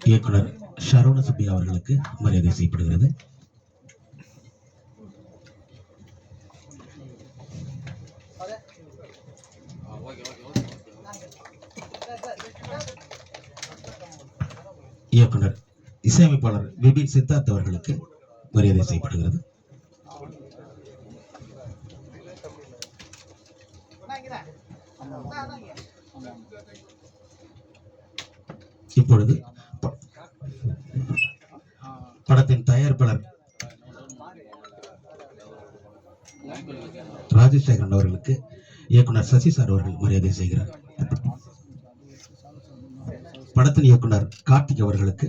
இயக்குனர் ஷரோன சுப்பி அவர்களுக்கு மரியாதை செய்யப்படுகிறது. இயக்குனர் இசையமைப்பாளர் விபின் சித்தார்த் அவர்களுக்கு மரியாதை செய்யப்படுகிறது. இப்பொழுது படத்தின் தயாரிப்பாளர் ராஜசேகரன் அவர்களுக்கு இயக்குனர் சசி சார் அவர்கள் மரியாதை செய்கிறார். படத்தின் இயக்குனர் கார்த்திக் அவர்களுக்கு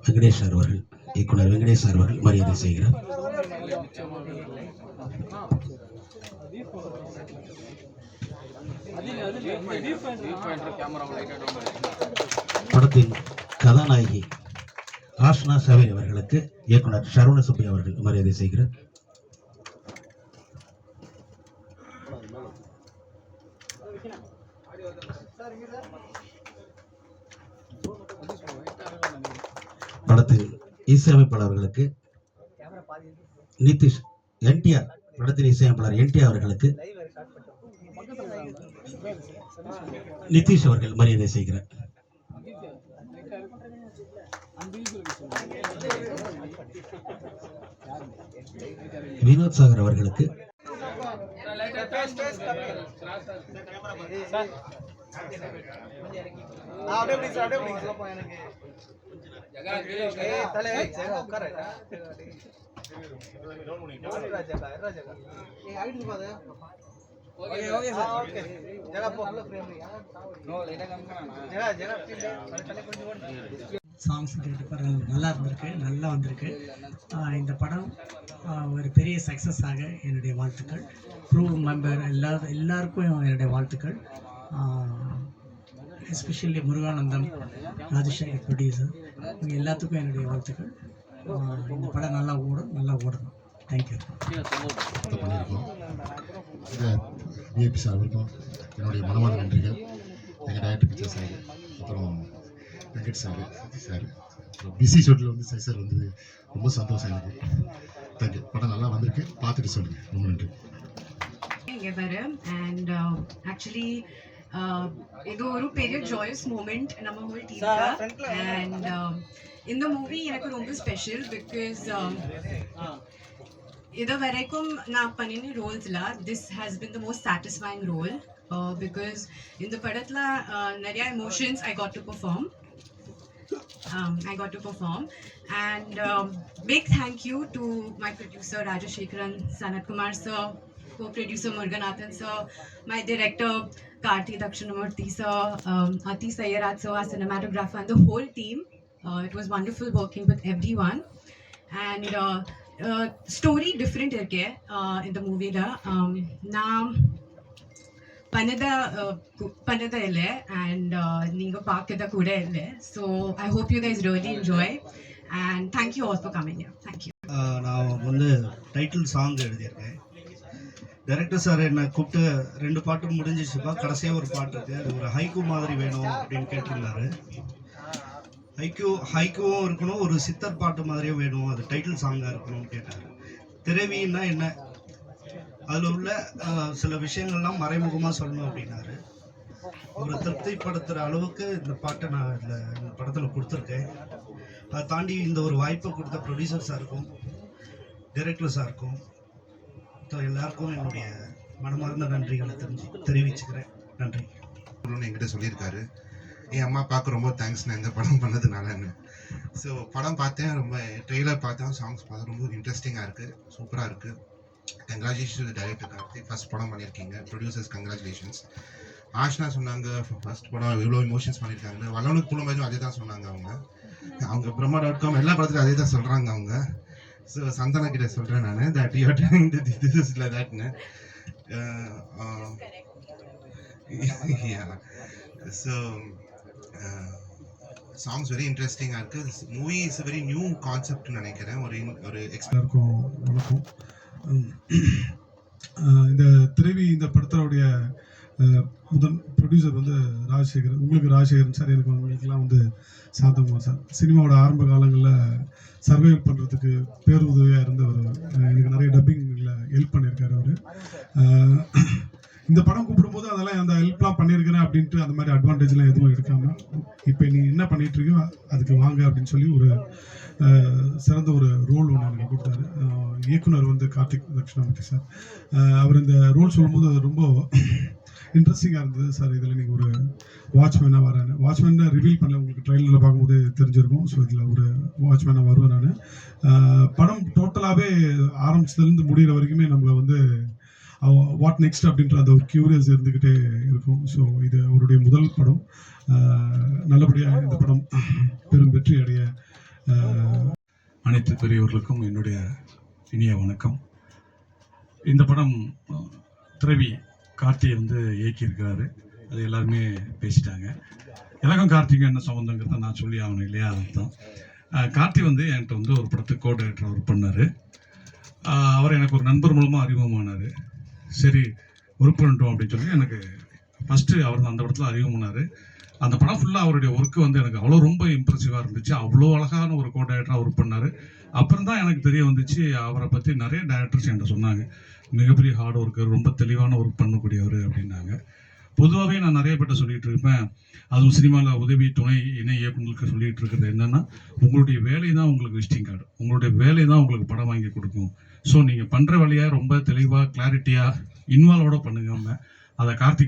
வெங்கடேஷ் சார் அவர்கள் இயக்குனர் வெங்கடேஷ் சார் அவர்கள் மரியாதை செய்கிறார். படத்தின் கதாநாயகி ஆஷ்னா சவேரி அவர்களுக்கு இயக்குனர் ஷரோன சுப்பி அவர்கள் மரியாதை செய்கிறார். படத்தில் இசையமைப்பாளர்களுக்கு நிதிஷ் என்டிஆர் படத்தின் இசையமைப்பாளர் என்டிஆர் அவர்களுக்கு நிதிஷ் அவர்கள் மரியாதை செய்கிறார். வினோத் சாகர் அவர்களுக்கு சாங்ஸ் கேட்டு நல்லா இருந்திருக்கு, நல்லா வந்திருக்கு. இந்த படம் ஒரு பெரிய சக்ஸஸாக என்னுடைய வாழ்த்துக்கள். க்ரூ மெம்பர் எல்லாருக்கும் என்னுடைய வாழ்த்துக்கள். எஸ்பெஷலி முருகானந்தம், ராஜசேகர் ப்ரொடியூசர், இவங்க எல்லாத்துக்கும் என்னுடைய வாழ்த்துக்கள். இந்த படம் நல்லா ஓடணும். தேங்க்யூ. விஐபி சார் அவருக்கும் என்னுடைய மனமான நன்றிகள். எங்கள் டைரக்டர் பிக்சர் சார், அப்புறம் வெங்கட் சார், சதி சார், அப்புறம் பிசி ஷோட்டில் வந்து சரி சார் வந்தது ரொம்ப சந்தோஷம் எனக்கு. தேங்க்யூ. படம் நல்லா வந்திருக்கு, பார்த்துட்டு சொல்லுங்கள். ரொம்ப நன்றி. இங்கே வர அண்ட் ஆக்சுவலி இது ஒரு பெரிய ஜாயஸ் மூமெண்ட் நம்ம ஹோல் டீமுக்கு. அண்ட் இந்த மூவி எனக்கு ரொம்ப ஸ்பெஷல் பிகாஸ் இது வரைக்கும் நான் பண்ணின ரோல்ஸில் this has been the most satisfying role because இந்த படத்தில் நிறையா emotions I got to perform and big thank you to my producer Rajashekaran, Sanat Kumar sir, co-producer Muruganathan sir, my director Karthi Dakshinamurthy sir, Ati Sayyaraj sir, our cinematographer, and the whole team. It was wonderful working with everyone. And story different irke in the movie la na panada ille and neenga paakada kuda ille. So I hope you guys really enjoy and thank you all for coming here. Thank you. நான் வந்து title song எழுதியிருக்கேன். Director sir என்னை கூப்பிட்டு 2 பாட்டு முடிஞ்சிச்சுப்பா, கடைசியாக ஒரு பாட்டு இருக்குது, அது ஒரு ஹைக்கூ மாதிரி வேணும் அப்படின்னு கேட்டிருந்தாரு. ஹைக்கூவும் இருக்கணும், ஒரு சித்தர் பாட்டு மாதிரியும் வேணும், அது டைட்டில் சாங்காக இருக்கணும்னு கேட்டார். திரவின்னா என்ன, அதில் உள்ள சில விஷயங்கள்லாம் மறைமுகமாக சொல்லணும் அப்படின்னாரு. ஒரு திருப்திப்படுத்துகிற அளவுக்கு இந்த பாட்டை நான் இந்த படத்தில் கொடுத்துருக்கேன். அதை தாண்டி இந்த ஒரு வாய்ப்பை கொடுத்த ப்ரொடியூசர் சாருக்கும் டைரக்டர் சாருக்கும் எல்லாருக்கும் என்னுடைய மனமார்ந்த நன்றிகளை தெரிவிச்சுக்கிறேன். நன்றி. என்கிட்ட சொல்லியிருக்காரு, என் அம்மா அப்பாவுக்கு ரொம்ப தேங்க்ஸ் நான் இந்த படம் பண்ணதுனாலன்னு. ஸோ படம் பார்த்தேன், ரொம்ப ட்ரெய்லர் பார்த்தேன், சாங்ஸ் பார்த்தேன், ரொம்ப இன்ட்ரெஸ்டிங்காக இருக்குது, சூப்பராக இருக்குது. கங்க்ராச்சுலேஷன் டைரக்டர் கார்த்திக், ஃபர்ஸ்ட் படம் பண்ணியிருக்கீங்க. Producers congratulations. ஆஷ்னா சொன்னாங்க ஃபர்ஸ்ட் படம் இவ்வளோ இமோஷன்ஸ் பண்ணியிருக்காங்க. வல்லவனுக்கு புலம்பேஜும் அதே தான் சொன்னாங்க. அவங்க பிரம்மா.com எல்லா படத்துலையும் அதே தான் சொல்கிறாங்க அவங்க. ஸோ சந்தனா கிட்ட சொல்கிறேன் நான், that you are trying to this is like தட்னு. ஸோ சாங்ஸ் வெரி இன்ட்ரெஸ்டிங்காக இருக்குது. மூவி இஸ் வெரி நியூ கான்செப்ட்னு நினைக்கிறேன். ஒரு எல்லாருக்கும் வணக்கம். இந்த திரைவி இந்த படத்தோடைய முதல் ப்ரொடியூசர் வந்து ராஜசேகரன். உங்களுக்கு ராஜசேகரன் சார், எனக்கு உங்களுக்கெல்லாம் வந்து சாந்தகுமார் சார். சினிமாவோட ஆரம்ப காலங்களில் சர்வைவ் பண்ணுறதுக்கு பேருதவியாக இருந்தவர். எனக்கு நிறைய டப்பிங்கில் ஹெல்ப் பண்ணியிருக்காரு அவர். இந்த படம் கூப்பிடும்போது அதெல்லாம் அந்த ஹெல்ப்லாம் பண்ணியிருக்கிறேன் அப்படின்ட்டு அந்த மாதிரி அட்வான்டேஜ்லாம் எதுவும் எடுக்காமல், இப்போ நீ என்ன பண்ணிட்டு இருக்கோ அதுக்கு வாங்க அப்படின்னு சொல்லி ஒரு சிறந்த ஒரு ரோல் ஒன்று எனக்கு கொடுத்தாரு. இயக்குனர் வந்து கார்த்திக் தக்ஷணாமூர்த்தி சார். அவர் இந்த ரோல் சொல்லும்போது அது ரொம்ப இன்ட்ரெஸ்டிங்காக இருந்தது சார். இதில் நீங்கள் ஒரு வாட்ச்மேனாக வரேன். வாட்ச்மேனை ரிவீல் பண்ணல, உங்களுக்கு ட்ரெயிலரில் பார்க்கும்போது தெரிஞ்சிருக்கும். ஸோ இதில் ஒரு வாட்ச்மேனாக வருவேன் நான். படம் டோட்டலாகவே ஆரம்பிச்சதுலேருந்து முடிகிற வரைக்குமே நம்மளை வந்து வாட் நெக்ஸ்ட் அப்படின்ற அந்த ஒரு கியூரியஸ் இருந்துக்கிட்டே இருக்கும். ஸோ இது அவருடைய முதல் படம். நல்லபடியாக இந்த படம் பெரும் வெற்றி அடைய அனைத்து பெரியவர்களுக்கும் என்னுடைய இனிய வணக்கம். இந்த படம் திரவி கார்த்தியை வந்து இயக்கியிருக்கிறாரு. அது எல்லாருமே பேசிட்டாங்க. எனக்கும் கார்த்திக்கும் என்ன சம்மந்தங்கிறத நான் சொல்லி ஆகணும் இல்லையா? அதுதான். கார்த்தி வந்து என்கிட்ட வந்து ஒரு படத்துக்கு கோ டைரக்டர் ஒர்க் பண்ணார். அவர் எனக்கு ஒரு நண்பர் மூலமாக அறிமுகமானார். சரி ஒர்க் பண்ணிட்டோம் அப்படின்னு சொல்லி எனக்கு ஃபஸ்ட்டு அவர் தான் அந்த படத்தில் அறிமுகமானார். அந்த படம் ஃபுல்லாக அவருடைய ஒர்க்கு வந்து எனக்கு அவ்வளோ ரொம்ப இம்ப்ரெசிவாக இருந்துச்சு. அவ்வளோ அழகான ஒரு கோ டைரக்டராக ஒர்க் பண்ணார். அப்புறம் தான் எனக்கு தெரிய வந்துச்சு அவரை பற்றி நிறைய டைரக்டர்ஸ் என்கிட்ட சொன்னாங்க. மிகப்பெரிய ஹார்ட் ஒர்க்கர், ரொம்ப தெளிவான ஒர்க் பண்ணக்கூடியவர் அப்படின்னாங்க. பொதுவாகவே நான் நிறைய பேர்ட்ட சொல்லிகிட்டு இருப்பேன். அதுவும் சினிமாவில் உதவி துணை இணை இயக்குநர்களுக்கு சொல்லிகிட்டு இருக்கிறது என்னென்னா, உங்களுடைய வேலை தான் உங்களுக்கு விசிட்டிங் கார்டு, உங்களுடைய வேலை தான் உங்களுக்கு படம் வாங்கி கொடுக்கும். ஸோ நீங்கள் பண்ணுற வேலையை ரொம்ப தெளிவாக கிளாரிட்டியாக இன்வால்வோட பண்ணுங்க. அதை கார்த்திக்